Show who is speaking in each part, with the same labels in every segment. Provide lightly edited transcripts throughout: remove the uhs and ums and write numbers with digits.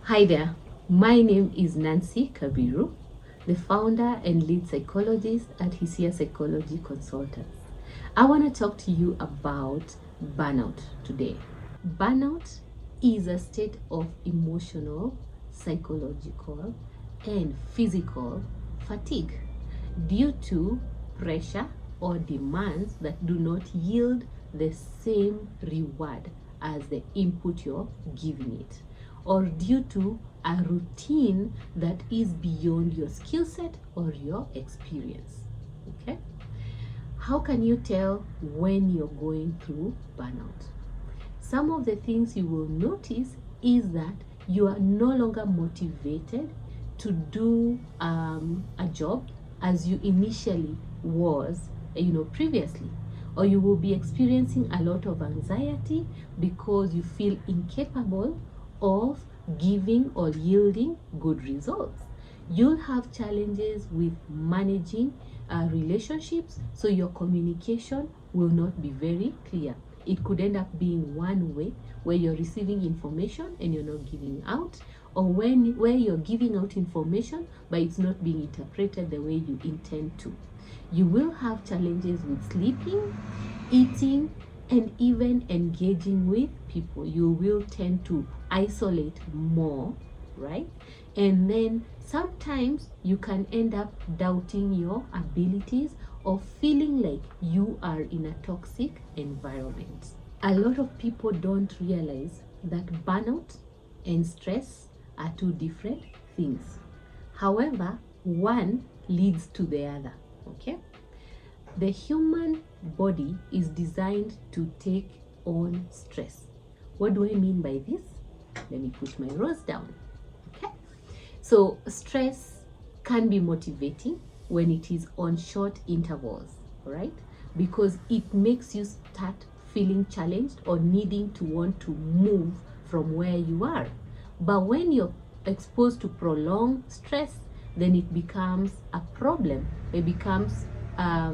Speaker 1: Hi there, my name is Nancy Kabiru, the founder and lead psychologist at Hisia Psychology Consultants. I want to talk to you about burnout today. Burnout is a state of emotional, psychological, and physical fatigue due to pressure or demands that do not yield the same reward as the input you're giving it, or due to a routine that is beyond your skill set or your experience. Okay? How can you tell when you're going through burnout? Some of the things you will notice is that you are no longer motivated to do a job as you initially was, previously, or you will be experiencing a lot of anxiety because you feel incapable of giving or yielding good results. You'll have challenges with managing relationships, so your communication will not be very clear. It could end up being one way, where you're receiving information and you're not giving out, or where you're giving out information but it's not being interpreted the way you intend to. You will have challenges with sleeping, eating, and even engaging with people. You will tend to isolate more, right? And then sometimes you can end up doubting your abilities or feeling like you are in a toxic environment. A lot of people don't realize that burnout and stress are two different things. However, one leads to the other, okay? The human body is designed to take on stress. What do I mean by this? Let me put my rose down. Okay. So stress can be motivating when it is on short intervals, right? Because it makes you start feeling challenged or needing to want to move from where you are. But when you're exposed to prolonged stress, then it becomes a problem. It becomes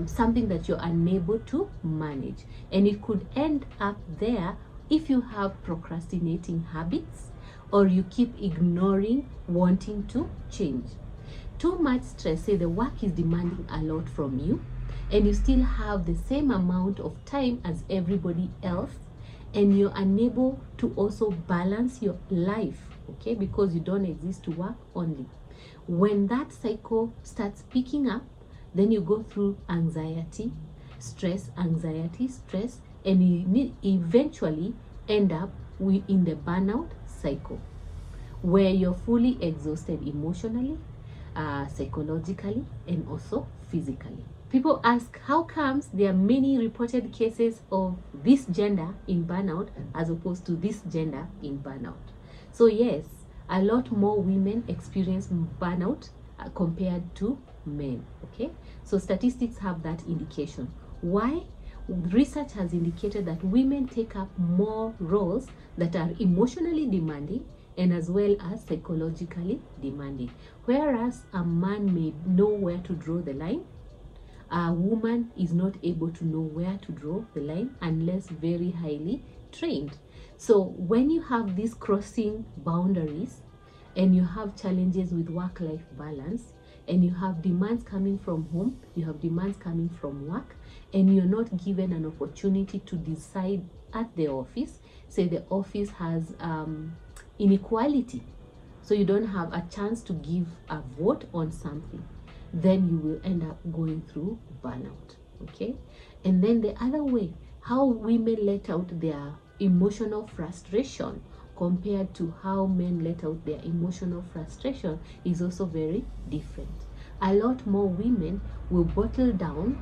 Speaker 1: something that you're unable to manage, and it could end up there if you have procrastinating habits or you keep ignoring wanting to change. Too much stress, say the work is demanding a lot from you and you still have the same amount of time as everybody else, and you're unable to also balance your life, okay, because you don't exist to work only. When that cycle starts picking up, then you go through anxiety, stress, and you eventually end up in the burnout cycle, where you're fully exhausted emotionally, psychologically, and also physically. People ask, how comes there are many reported cases of this gender in burnout as opposed to this gender in burnout? So yes, a lot more women experience burnout compared to men, okay? So statistics have that indication. Why? Research has indicated that women take up more roles that are emotionally demanding and as well as psychologically demanding. Whereas a man may know where to draw the line, a woman is not able to know where to draw the line unless very highly trained. So when you have these crossing boundaries and you have challenges with work-life balance, and you have demands coming from home, you have demands coming from work, and you're not given an opportunity to decide at the office, say the office has inequality, so you don't have a chance to give a vote on something, then you will end up going through burnout, okay? And then the other way, how women let out their emotional frustration compared to how men let out their emotional frustration is also very different. A lot more women will bottle down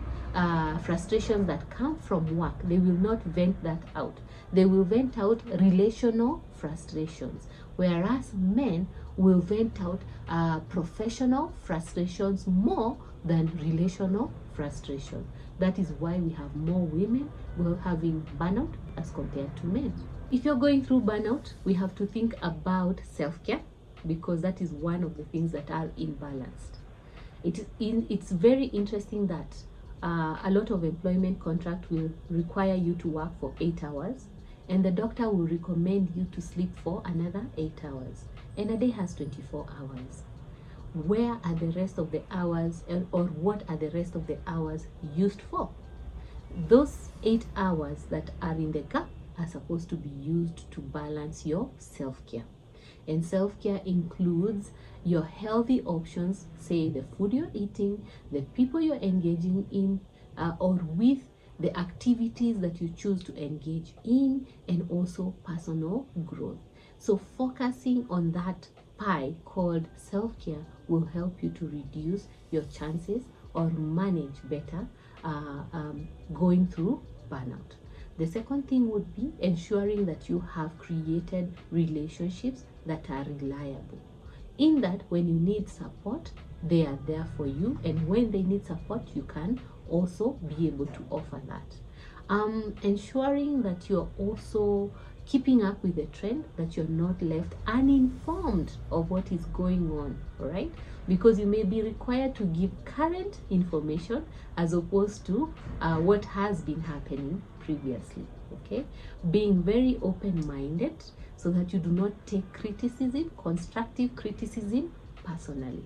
Speaker 1: frustrations that come from work. They will not vent that out. They will vent out relational frustrations, whereas men will vent out professional frustrations more than relational frustration. That is why we have more women who are having burnout as compared to men. If you're going through burnout, we have to think about self-care, because that is one of the things that are imbalanced. It's very interesting that a lot of employment contract will require you to work for 8 hours, and the doctor will recommend you to sleep for another 8 hours. and a day has 24 hours. Where are the rest of the hours, or what are the rest of the hours used for? Those 8 hours that are in the gap are supposed to be used to balance your self-care. And self-care includes your healthy options, say the food you're eating, the people you're engaging in or with, the activities that you choose to engage in, and also personal growth. So focusing on that pie called self-care will help you to reduce your chances or manage better going through burnout. The second thing would be ensuring that you have created relationships that are reliable. In that, when you need support, they are there for you, and when they need support, you can also be able to offer that. Ensuring that you're also keeping up with the trend, that you're not left uninformed of what is going on, all right? Because you may be required to give current information as opposed to what has been happening previously, okay? Being very open-minded so that you do not take criticism, constructive criticism, personally.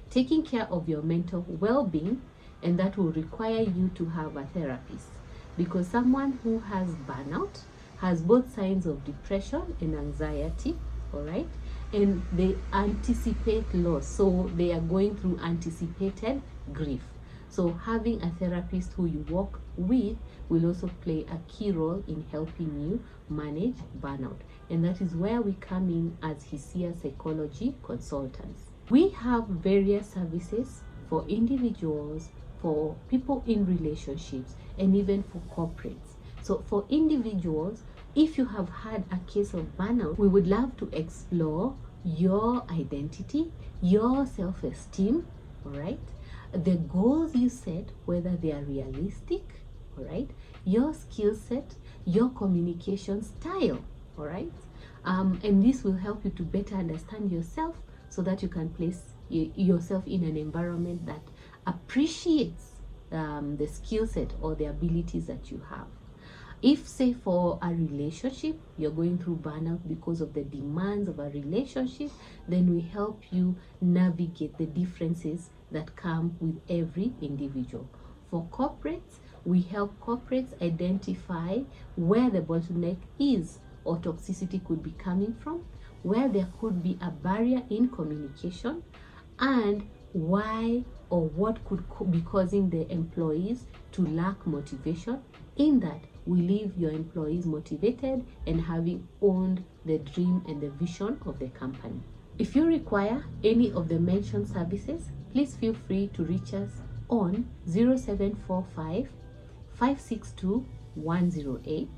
Speaker 1: Taking care of your mental well-being, and that will require you to have a therapist, because someone who has burnout has both signs of depression and anxiety, all right? And they anticipate loss, so they are going through anticipated grief. So having a therapist who you work with will also play a key role in helping you manage burnout. And that is where we come in as Hisia Psychology consultants. We have various services for individuals, for people in relationships, and even for corporates. So for individuals, if you have had a case of burnout, we would love to explore your identity, your self-esteem, all right? The goals you set, whether they are realistic, all right? Your skill set, your communication style, all right? And this will help you to better understand yourself so that you can place yourself in an environment that appreciates the skill set or the abilities that you have. If, say, for a relationship, you're going through burnout because of the demands of a relationship, then we help you navigate the differences that come with every individual. For corporates, we help corporates identify where the bottleneck is or toxicity could be coming from, where there could be a barrier in communication, and why or what could be causing the employees to lack motivation. In that, we leave your employees motivated and having owned the dream and the vision of the company. If you require any of the mentioned services, please feel free to reach us on 0745 562 108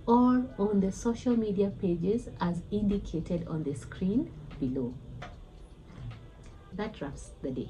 Speaker 1: or on the social media pages as indicated on the screen below. That wraps the day.